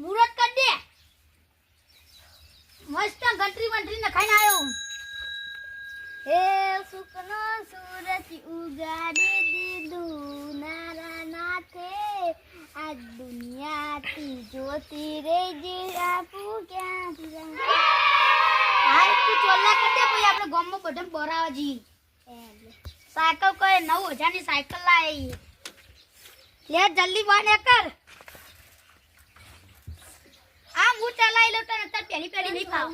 મુરત કર દે મસ્ત ગંટરી વંટરી ને ખાઈને આવ્યો હે સુકનો સૂરજ ઉગાડી દીધું નારા નાથે આ દુનિયાથી જોતી રેજે આપુ ક્યાં હાય તું ચોલ્લા કર દે ભાઈ આપણે ગામમાં બધા બોરાવા જી સાયકલ કોઈ 9000 ની સાયકલ લાવી લે જલ્દી વાને કર આ હું ચલાઈ લો તને તાર પેલી પેલી નહીં ખાવ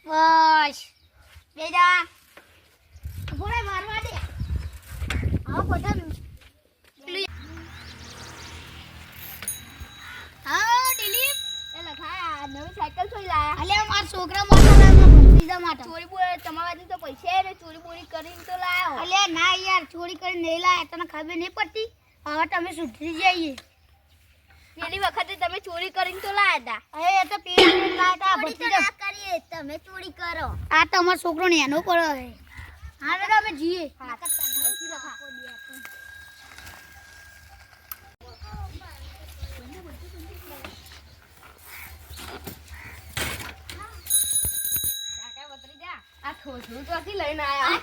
બસ બેડા ગોળે મારવા દે આવો બધા હા દિલીપ એ લખા નવી સાયકલ છોડી લાયા અલે માર છોકરા મોટા લાવવા ભત્રીજા માટે ચોરી બોરી તમારાથી તો પૈસા ને ચોરી બોરી કરીને તો લાયો અલે ના યાર ચોરી કરીને નહીં લાયા તને ખબર નહીં પડતી હવે તમે સુધરી જઈએ પેલી વખતે તમે ચોરી કરીને તો લાયા હતા એ તો પેલી લાયા હતા ભત્રીજા કરીએ તમે ચોરી કરો આ તમારો છોકરો ને એનો પડે હા તો અમે જીએ હા લઈને આયા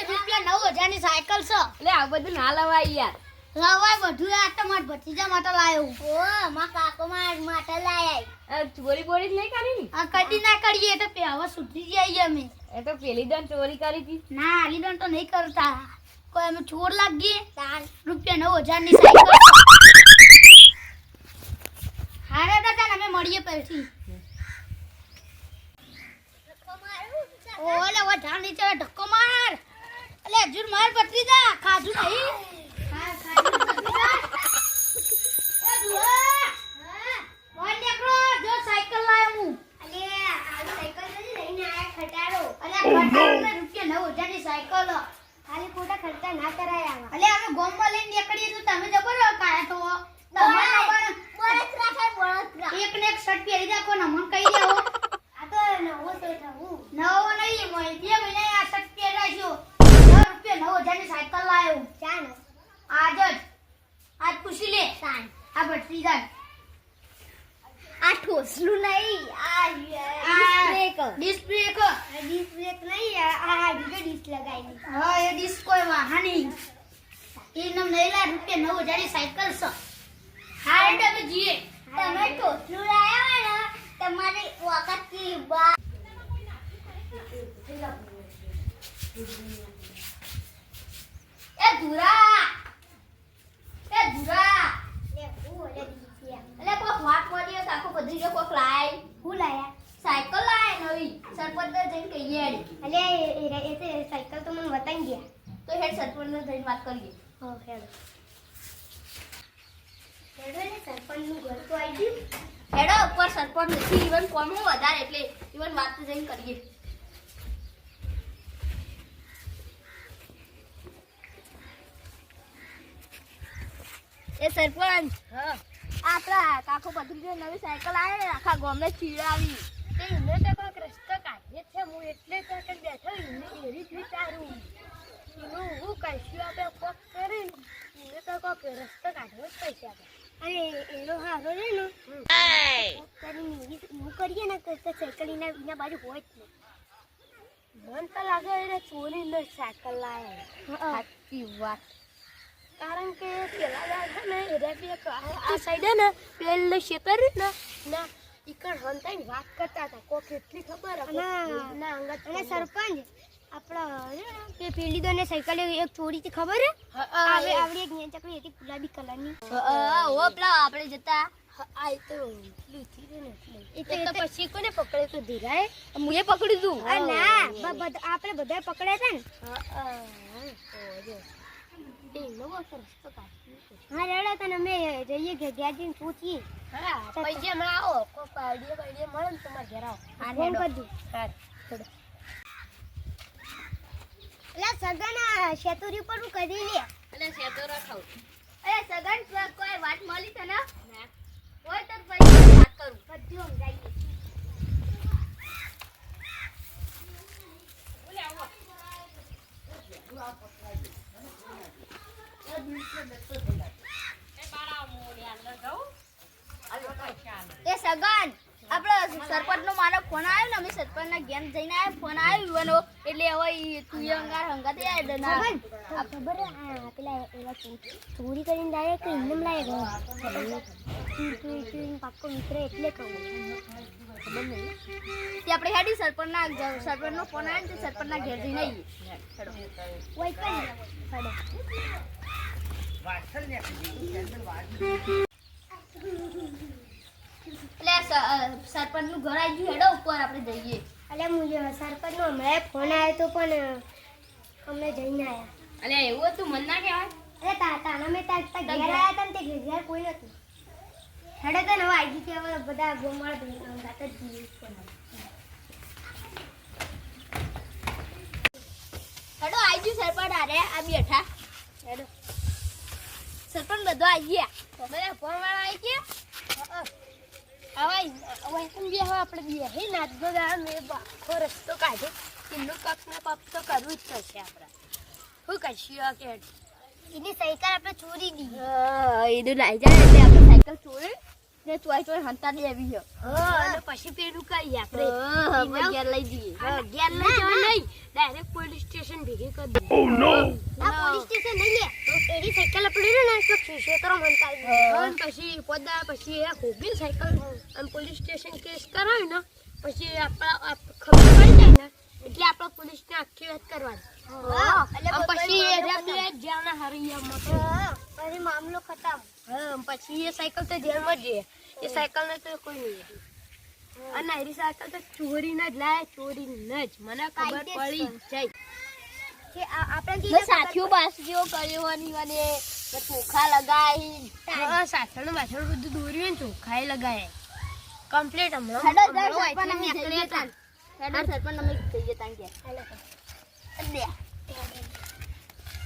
રૂપિયા 9000 ની સાયકલ છે એટલે આ બધું ના લવાય યાર લવાય બધું આ તમાર ભત્રીજા માટે લાયો ઓ માં કાકો માટે લાયા ચોરી બોરી જ નહીં કરી ને આ કદી ના કરીએ તો હવે સુધરી જઈએ અમે એ તો પેલી દન ચોરી કરી હતી ના લીધન તો નહીં કરતા કોઈ અમે ચોર લાગીએ રૂપિયા 9000 ની સાયકલ હારે દાદા અમે મળીએ પછી ઓલે વઢા નીચે ધક્કો માર અલે જુર માર ભત્રીજા ખાજુ નહીં ખાજુ ભત્રીજા એ દુઆ બોલ દેખરો જો સાયકલ લાયો હું અલે આ સાયકલ લઈને આયા ખટારો અલે ખટારો ને રૂપિયા 9000 ની સાયકલ ખાલી ખોટા ખર્ચા ના કરાયા અલે અમે ગોમમાં લઈને નીકળીએ તો તમે જબર કાયા તો તમારા બળત રાખે બળત એક ને એક શર્ટ પહેરી રાખો ને મને કહી દેવો આ તો નવો શર્ટ હું નવો નહીં મોય બે મહિને આ શર્ટ પહેરી રાખ્યો 9000 ની સાયકલ લાયો ચાલ આજ પૂછી લે સાન આ ભત્રીજા આ ઠોસલું નહીં આ ડિસ્ક બ્રેક નહીં આ ડિસ્ક લગાવી હા એ ડિસ્ક કોઈ વાહની એ નમ નહીં લા રૂપિયા 9000 ની સાયકલ છે હા એટલે અમે જીએ તમે ઠોસલું લાયા ને તમારી વખત કી બા એ ધુરા લે હું ઓલે દીયા અલે કોક વાત પડ્યો કાકો બધી કોક લાય હું લાયા સાયકલ લાય નવી સરપંચ જઈને કહીએ અલે એ સાયકલ તો મને બતાઈ ગયા તો હેડ સરપંચ ને જઈને વાત કરીએ હો હેડ ને સરપંચ નું ઘર તો આવી ગયું હેડો ઉપર સરપંચ નથી ઈવન કોમ વધારે એટલે ઈવન વાત તો જઈને કરીએ એ સરપંચ હા આપડા કાકો બદલી નવી સાયકલ આવે ને આખા ગામને ચીડાવી તે ઇને તો કોક રસ્તો કાઢે છે હું એટલે તો કે બેઠો ઇને એરી જ વિચારું ઇનું હું કઈશું આપણે કોક કરી ઇને તો કોક રસ્તો કાઢવો જ પૈસા અરે એનો હારો છે ને કરી હું કરીએ ને તો સાયકલ ઇના બાજુ હોય જ નહીં મન તો લાગે એને ચોરી ને સાયકલ લાવે સાચી વાત કારણ કે પેલા છે ને આ સાઈડ ને પેલે શેતર ને ના ઈકણ હંતાઈ વાત કરતા હતા કોક કેટલી ખબર ના અંગત અને સરપંચ આપડા કે પેલી દોને સાયકલ એક ચોરી થી ખબર હે આવડી એક ન્યા ચકડી હતી ગુલાબી કલરની ઓ પેલા આપણે જતા આ તો લીધી રે ને એટલે તો પછી કોને પકડે તો ધીરાય મુએ પકડી દઉં ના આપણે બધા પકડ્યા હતા ને હા રેડો તને અમે જઈએ કે ગેજીન પૂછીએ હા પૈસા હમણાં આવો કોક આઈડિયા મળે ને તમારે ઘેર આવો હા રેડો કરી હા થોડો એલા સગન શેતુરી પર હું કરી લે એટલે શેતુરા ખાવ એ સગન કોઈ વાત મળી તને ના હોય તો પછી વાત કરું બધું સમજાઈએ બોલે આવો એ બારા મોડ્યા એ સગન આપણે સરપંચનો મારો ફોન આવ્યો ને અમે સરપંચના ઘેર જઈને આવ્યા ફોન આવ્યો યુવાનો એટલે હવે તું અંગાર હંગાતે આવ્યો ના આ ખબર પેલા એવા ચોરી કરીને લાવે કે ઇન્દમ લાવે તું પાક્કો મિત્ર એટલે કહું ખબર નહીં તે આપણે હેડી સરપંચનો ફોન આવ્યો ને તે સરપંચના ઘેર જઈને આવીએ હેડો ઓય કઈ હેડો એટલે સરપંચનું ઘર આવી ગયું હેડો ઉપર આપણે જઈએ અલે મુજે સરપંચનો હમણાં ફોન આવ્યો તો પણ અમે જઈને આવ્યા અલે એવું હતું મન ના કહેવાય. અરે તાના મેં ઘેર આવ્યા હતા ને તે ઘેર કોઈ નતું હેડે તો નવા આવી ગઈ હવે બધા ગોમાળ ભેગા ગાતા જ જઈએ હેડો આવી ગયું સરપંચ આરે આ બેઠા હેડો સરપંચ બધો આવી ગયા બધા ફોન વાળા આવી ગયા હવે પણ બી હવે આપણે બી હે નાચતો દા મેં આખો રસ્તો કાઢ્યો એનું કપ ને પપ તો કરવું જ થશે આપણે શું કરશું કે એની સાયકલ આપણે ચોરી દીધી એનું લાઈ જાય એટલે આપણે સાયકલ ચોરી ને ચોઈ હંતા દેવી છે અને પછી પેલું કરીએ આપણે ઘેર લઈ જઈએ ઘેર લઈ જવા નહીં ડાયરેક્ટ પોલીસ સ્ટેશન ભેગી કરી દઈએ આ પોલીસ સ્ટેશન નહીં લે તો એની સાયકલ આપણે ને તો ક્ષેત્રો મંતાવી અને પછી પોદા પછી એ હોબી સાયકલ અને પોલીસ સ્ટેશન કેસ કરાય ને પછી આપણા ખબર પડી જાય ને એટલે આપણે પોલીસને આખી વાત કરવાની પછી એ રેપલે જેલના હરિયામાં પછી મામલો ખતમ પછી એ સાયકલ તો જેલમાં જ એ સાયકલ ને તો કોઈ નહીં અને એરી સાયકલ તો ચોરી ના જ લાય ચોરી ન જ મને ખબર પડી જાય કે આપણે સાથીઓ બાસજીઓ કર્યો અને ચોખા લગાઈ સાસણ વાસણ બધું દોર્યું ને ચોખાઈ લગાય કમ્પ્લીટ હમણાં હેડો સરપંચ અમે જઈએ તાન હેડો સરપંચ અમે જઈએ તાન કે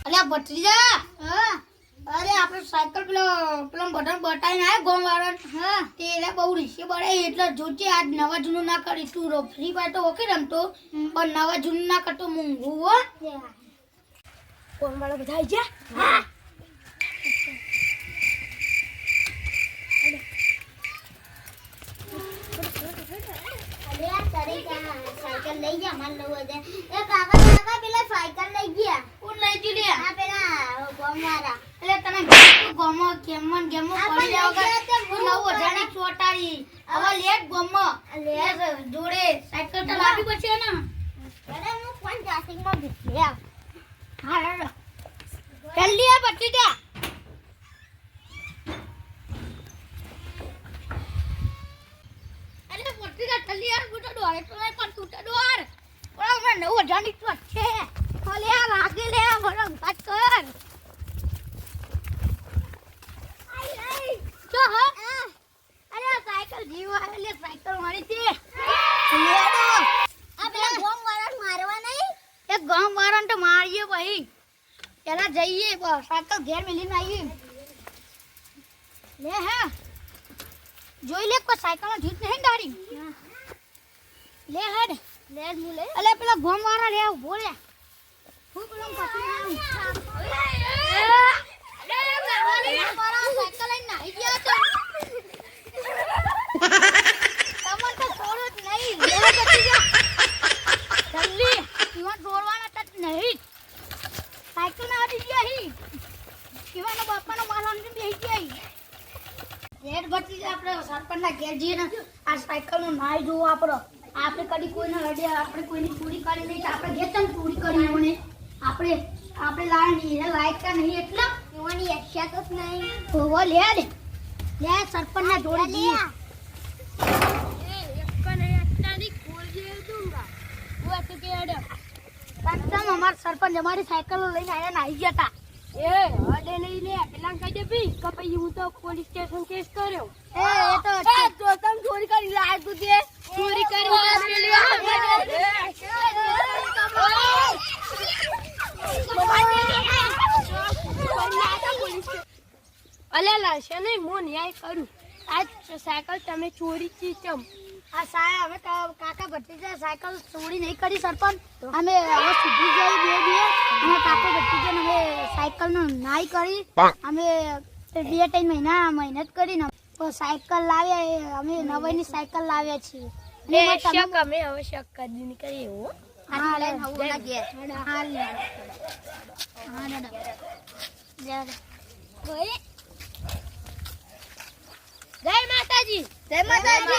અલ્યા ભત્રીજા હા અરે આપણે સાયકલ પેલો બટન બટાઈને આયા ગોમ વાળા હા તે એને બહુ રીસે બળે એટલે જોજે આજ નવા જૂનું ના કરી તું ફ્રી ફાયર તો ઓકે રમતો પણ નવા જૂનું ના કરતો મૂંગું હો કોણ વાળા બધા આવી ગયા હા સાયકલ લઈ જા માર લવ દે એ કાકા પેલા સાયકલ લઈ ગયા કોણ લઈ ગયું લે આ પેલા ગોમવાળા એટલે તને ગોમો કેમન ગેમો પડી જાવ કે હું નવ હજારની ચોટાડી હવે લેટ ગોમો લે જોડે સાયકલ તો લાવી પડશે ને અરે હું ફોન ચાર્જિંગ માં ભીખે હા જલ્દી આ બટી જા અરે બટી જા જલ્દી યાર ગુટો ડોરે તો નહીં પણ તૂટે ડોર ઓલા મને 9000 ની ચોટ છે ખાલી આ લાગે લે મને વાત કર તો હા અરે સાયકલ જીવા એટલે સાયકલ મારી છે લેડો આ પેલા ગોમ વાળા મારવા નહીં એક ગોમ વાળાને તો મારીએ ભાઈ પેલા જઈએ સાયકલ ઘેર મેલીને આવીએ લે હે જોઈ લે કોઈ સાયકલ માં જૂત નહીં ગાડી લે હેડ લે મુ લે અલે પેલા ગોમ વાળા રે ઉભો રે હું પેલા પછી મારા સાયકલ લઈને નાહી ગયા તો તમને તો છોડો જ નહીં લે જતી જા જલ્દી ઈવન છોડવાના તક નહીં સાયકલ ના આવી ગયા હી શિવાનો બાપાનો માલ અંગે બેહી ગયા રેડ બટી આપણે સરપંચના ઘેર જઈએ ને આ સાયકલ નું નાઈ જોવો આપણે કદી કોઈને લડ્યા આપણે કોઈની ચોરી કરી નહીં તો આપણે ઘેર ચમ ચોરી કરી એમને આપણે લાયકા નહીં એટલે એવાની ઈચ્છા તો નહીં હોવો લે સરપંચના જોડે જઈએ અમારા સરપંચ અમારી સાયકલ લઈને આવ્યા નાઈ ગયા હતા એ અડે લઈ લે પેલા કહી દે ભઈ કે પછી હું તો પોલીસ સ્ટેશન કેસ કર્યો એ તો તમે ચોરી કરી લાય તું તે ચોરી કરી અલે લાશે નહીં હું ન્યાય કરું આ સાયકલ તમે ચોરી થી ચમ આ સાયા હવે કાકા ભત્રીજા સાયકલ ચોરી નહીં કરી સરપંચ અમે હવે સીધી જઈ બે અમે કાકા ભત્રીજાને અમે સાયકલ નું નાઈ કરી અમે 2-3 મહિના મહેનત કરીને તો સાયકલ લાવ્યા એ અમે નવીની સાયકલ લાવ્યા છીએ લે એમાં તમે- શક અમે હવે શક કરી કરીએ હો હા લે હા લે હા લે જય માતાજી જય માતાજી.